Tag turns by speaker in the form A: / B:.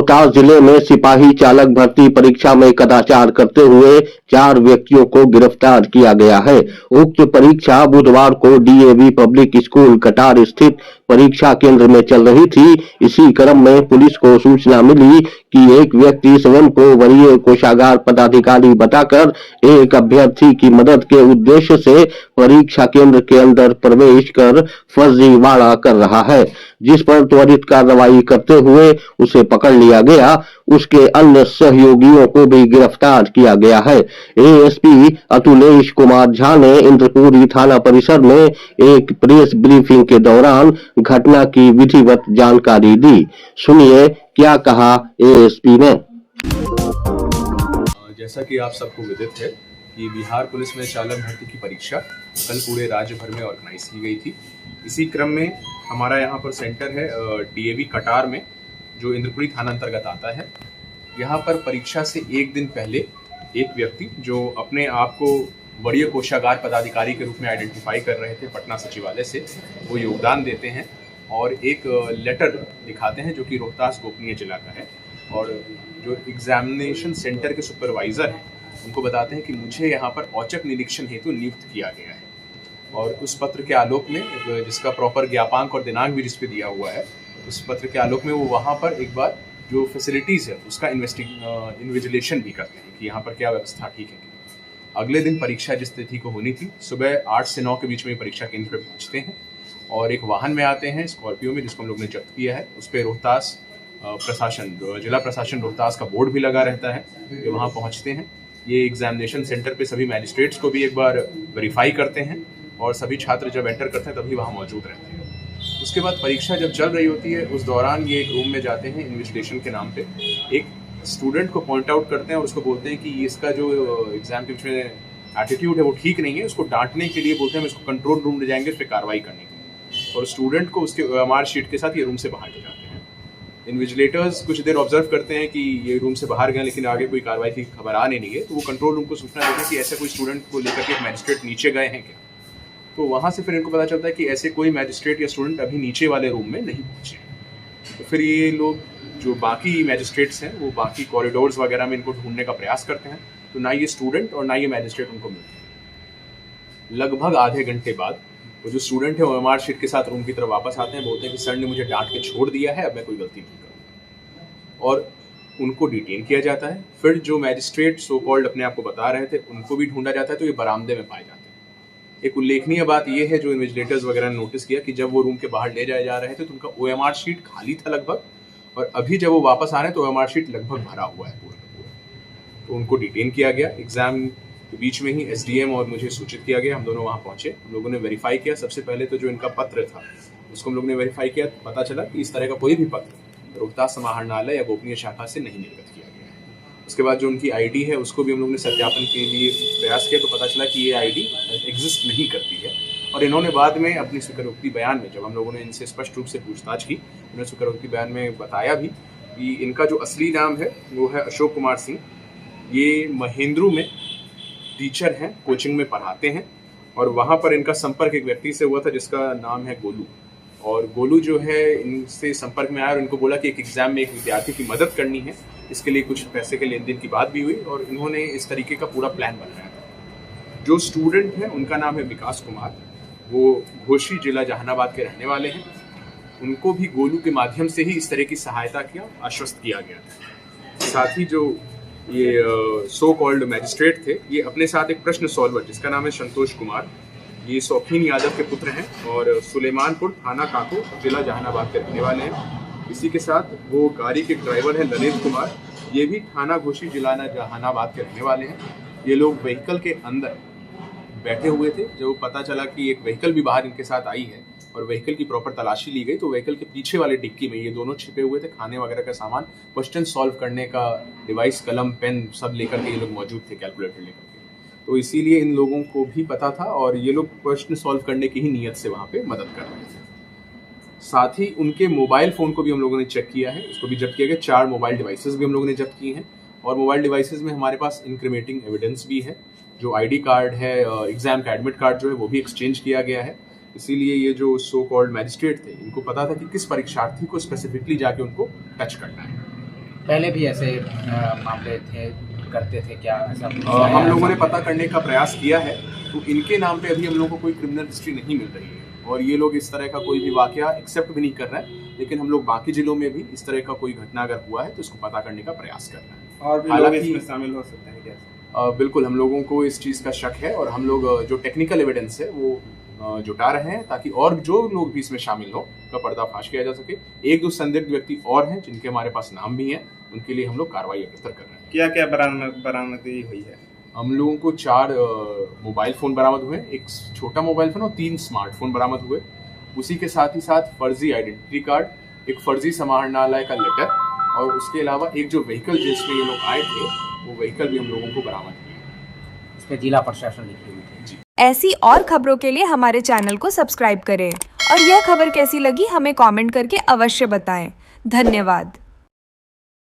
A: रोहतास जिले में सिपाही चालक भर्ती परीक्षा में कदाचार करते हुए 4 व्यक्तियों को गिरफ्तार किया गया है। उक्त परीक्षा बुधवार को डीएवी पब्लिक स्कूल कटार स्थित परीक्षा केंद्र में चल रही थी। इसी क्रम में पुलिस को सूचना मिली कि एक व्यक्ति स्वयं को वरीय कोषागार पदाधिकारी बताकर एक अभ्यर्थी की मदद के उद्देश्य से परीक्षा केंद्र के अंदर प्रवेश कर फर्जीवाड़ा कर रहा है, जिस पर त्वरित कार्रवाई करते हुए उसे पकड़ लिया गया। उसके अन्य सहयोगियों को भी गिरफ्तार किया गया है। एएसपी अतुलेश कुमार झा ने इंद्रपुरी थाना परिसर में एक प्रेस ब्रीफिंग के दौरान घटना की विधिवत जानकारी दी। सुनिए क्या कहा एएसपी ने।
B: जैसा कि आप सबको विदित है कि बिहार पुलिस में चालक भर्ती की परीक्षा कल पूरे राज्य भर में ऑर्गेनाइज की गई थी। इसी क्रम में हमारा यहाँ पर सेंटर है डीएवी कटार में, जो इंद्रपुरी थाना अंतर्गत आता है। यहाँ पर परीक्षा से एक दिन पहले एक व्यक्ति जो अपने आप को वरीय कोषागार पदाधिकारी के रूप में आइडेंटिफाई कर रहे थे पटना सचिवालय से, वो योगदान देते हैं और एक लेटर दिखाते हैं जो कि रोहतास गोपनीय जिला का है। और जो एग्जामिनेशन सेंटर के सुपरवाइजर हैं उनको बताते हैं कि मुझे यहाँ पर औचक निरीक्षण हेतु नियुक्त किया गया है। और उस पत्र के आलोक में, जिसका प्रॉपर ज्ञापांक और दिनांक भी जिस पे दिया हुआ है, उस पत्र के आलोक में वो वहाँ पर एक बार जो फैसिलिटीज़ है उसका इन्विजिलेशन भी करते हैं कि यहाँ पर क्या व्यवस्था ठीक है। अगले दिन परीक्षा जिस तिथि को होनी थी, सुबह 8 से 9 के बीच में परीक्षा केंद्र पर पहुँचते हैं और एक वाहन में आते हैं, स्कॉर्पियो में, जिसको हम लोग ने जब्त किया है। उस पर रोहतास प्रशासन, जिला प्रशासन रोहतास का बोर्ड भी लगा रहता है। ये वहाँ पहुँचते हैं, ये एग्जामिनेशन सेंटर पे सभी मैजिस्ट्रेट्स को भी एक बार वेरीफाई करते हैं और सभी छात्र जब एंटर करते हैं तभी वहाँ मौजूद रहते हैं। उसके बाद परीक्षा जब चल रही होती है, उस दौरान ये एक रूम में जाते हैं, इन्विजिलेशन के नाम पे एक स्टूडेंट को पॉइंट आउट करते हैं और उसको बोलते हैं कि इसका जो एग्जाम के बीच में एटीट्यूड है वो ठीक नहीं है। उसको डांटने के लिए बोलते हैं, हम इसको कंट्रोल रूम ले जाएंगे, उस पर कार्रवाई करने के लिए। और स्टूडेंट को उसके OMR शीट के साथ ये रूम से बाहर ले जाते हैं। इन्विजिलेटर्स कुछ देर ऑब्जर्व करते हैं कि ये रूम से बाहर गए लेकिन आगे कोई कार्रवाई की खबर आ नहीं है, तो वो कंट्रोल रूम को सूचना देते हैं कि ऐसे कोई स्टूडेंट को लेकर के एक मैजिस्ट्रेट नीचे गए हैं क्या। तो वहाँ से फिर इनको पता चलता है कि ऐसे कोई मैजिस्ट्रेट या स्टूडेंट अभी नीचे वाले रूम में नहीं पहुँचे। तो फिर ये लोग जो बाकी मैजिस्ट्रेट्स हैं वो बाकी कॉरिडोर्स वगैरह में इनको ढूंढने का प्रयास करते हैं, तो ना ये स्टूडेंट और ना ये मैजिस्ट्रेट उनको मिलते हैं। लगभग आधे घंटे बाद वो जो स्टूडेंट है OMR शीट के साथ रूम की तरफ वापस आते हैं, बोलते हैं कि सर ने मुझे डांट के छोड़ दिया है, अब मैं कोई गलती नहीं करूँगा, और उनको डिटेन किया जाता है। फिर जो मैजिस्ट्रेट सो कॉल्ड अपने आप को बता रहे थे उनको भी ढूंढा जाता है, तो ये बरामदे में पाए जाते हैं। एक उल्लेखनीय बात यह है जो इन्विजिलेटर्स वगैरह ने नोटिस किया कि जब वो रूम के बाहर ले जाए जा रहे थे तो उनका OMR शीट खाली था लगभग, और अभी जब वो वापस आ रहे हैं तो OMR शीट लगभग भरा हुआ है पूरा का पूरा। तो उनको डिटेन किया गया। एग्जाम के बीच में ही SDM और मुझे सूचित किया गया। हम दोनों वहाँ पहुँचे, हम लोगों ने वेरीफाई किया। सबसे पहले तो जो इनका पत्र था उसको हम लोग ने वेरीफाई किया, पता चला कि इस तरह का कोई भी पत्र रोहतास समाहरणालय या गोपनीय शाखा से नहीं निर्गत किया गया है। उसके बाद जो उनकी ID है उसको भी हम लोग ने सत्यापन के लिए प्रयास किया, तो पता चला कि ये ID एग्जिस्ट नहीं करती है। और इन्होंने बाद में अपनी स्वीकारोक्ति बयान में, जब हम लोगों ने इनसे स्पष्ट रूप से पूछताछ की, उन्होंने स्वीकारोक्ति बयान में बताया भी कि इनका जो असली नाम है वो है अशोक कुमार सिंह। ये महेंद्रू में टीचर हैं, कोचिंग में पढ़ाते हैं, और वहाँ पर इनका संपर्क एक व्यक्ति से हुआ था जिसका नाम है गोलू। और गोलू जो है इनसे संपर्क में आया और इनको बोला कि एक एग्जाम में एक विद्यार्थी की मदद करनी है, इसके लिए कुछ पैसे के लेन देन की बात भी हुई और इन्होंने इस तरीके का पूरा प्लान बनाया था। जो स्टूडेंट हैं उनका नाम है विकास कुमार, वो घोसी जिला जहानाबाद के रहने वाले हैं। उनको भी गोलू के माध्यम से ही इस तरह की सहायता किया, आश्वस्त किया गया था। साथ ही जो ये सो कॉल्ड मैजिस्ट्रेट थे, ये अपने साथ एक प्रश्न सॉल्वर जिसका नाम है संतोष कुमार, ये शौकीन यादव के पुत्र हैं और सुलेमानपुर थाना काको जिला जहानाबाद के रहने वाले हैं। इसी के साथ वो गाड़ी के ड्राइवर हैं ललित कुमार, ये भी थाना घोसी जिला जहानाबाद के रहने वाले हैं। ये लोग व्हीकल के अंदर बैठे हुए थे। जब पता चला कि एक व्हीकल भी बाहर इनके साथ आई है और व्हीकल की प्रॉपर तलाशी ली गई, तो व्हीकल के पीछे वाले डिक्की में ये दोनों छिपे हुए थे। खाने वगैरह का सामान, क्वेश्चन सॉल्व करने का डिवाइस, कलम, पेन सब लेकर के ये लोग मौजूद थे, कैलकुलेटर लेकर के। तो इसीलिए इन लोगों को भी पता था और ये लोग क्वेश्चन सॉल्व करने की ही नीयत से वहाँ पे मदद कर रहे थे। साथ ही उनके मोबाइल फ़ोन को भी हम लोगों ने चेक किया है, उसको भी जब्त किया गया। 4 मोबाइल डिवाइसेस भी हम लोगों ने जब्त किए हैं और मोबाइल डिवाइसेस में हमारे पास इंक्रीमेटिंग एविडेंस भी है। जो ID कार्ड है, एग्जाम का एडमिट कार्ड जो है वो भी एक्सचेंज किया गया है। इसीलिए ये जो सो कॉल्ड मैजिस्ट्रेट थे, इनको पता था कि किस परीक्षार्थी को स्पेसिफिकली जाके उनको टच करना है।
C: पहले भी ऐसे मामले थे, करते थे क्या ऐसा कुछ
B: हम
C: आया
B: लोगों ने
C: सामने?
B: पता करने का प्रयास किया है, तो इनके नाम पे अभी हम लोगों को कोई क्रिमिनल हिस्ट्री नहीं मिल रही है और ये लोग इस तरह का कोई भी वाकया एक्सेप्ट भी नहीं कर रहे हैं, लेकिन हम लोग बाकी जिलों में भी इस तरह का कोई घटना अगर हुआ है तो इसको पता करने का प्रयास कर रहे हैं।
D: और भी लोग
B: हालांकि
D: इसमें शामिल हो सकते हैं क्या?
B: बिल्कुल हम लोगों को इस चीज़ का शक है और हम लोग जो टेक्निकल एविडेंस है वो जुटा रहे हैं ताकि और जो लोग भी इसमें शामिल हो का पर्दाफाश किया जा सके। एक दो संदिग्ध व्यक्ति और हैं जिनके हमारे पास नाम भी हैं, उनके लिए हम लोग कार्रवाई अग्रसर कर रहे हैं।
D: क्या क्या बरामदगी हुई है?
B: हम लोगों को 4 मोबाइल फ़ोन बरामद हुए, एक छोटा मोबाइल फ़ोन और 3 स्मार्टफोन बरामद हुए। उसी के साथ ही साथ फर्जी आइडेंटिटी कार्ड, एक फर्जी समाहरणालय का लेटर और उसके अलावा एक जो व्हीकल जिसमें ये लोग आए थे वो व्हीकल भी हम लोगों को बरामद किया।
C: इस पे जिला प्रशासन लिखी हुई थी।
B: जी।
E: ऐसी और खबरों के लिए हमारे चैनल को सब्सक्राइब करें और यह खबर कैसी लगी हमें कमेंट करके अवश्य बताएं। धन्यवाद।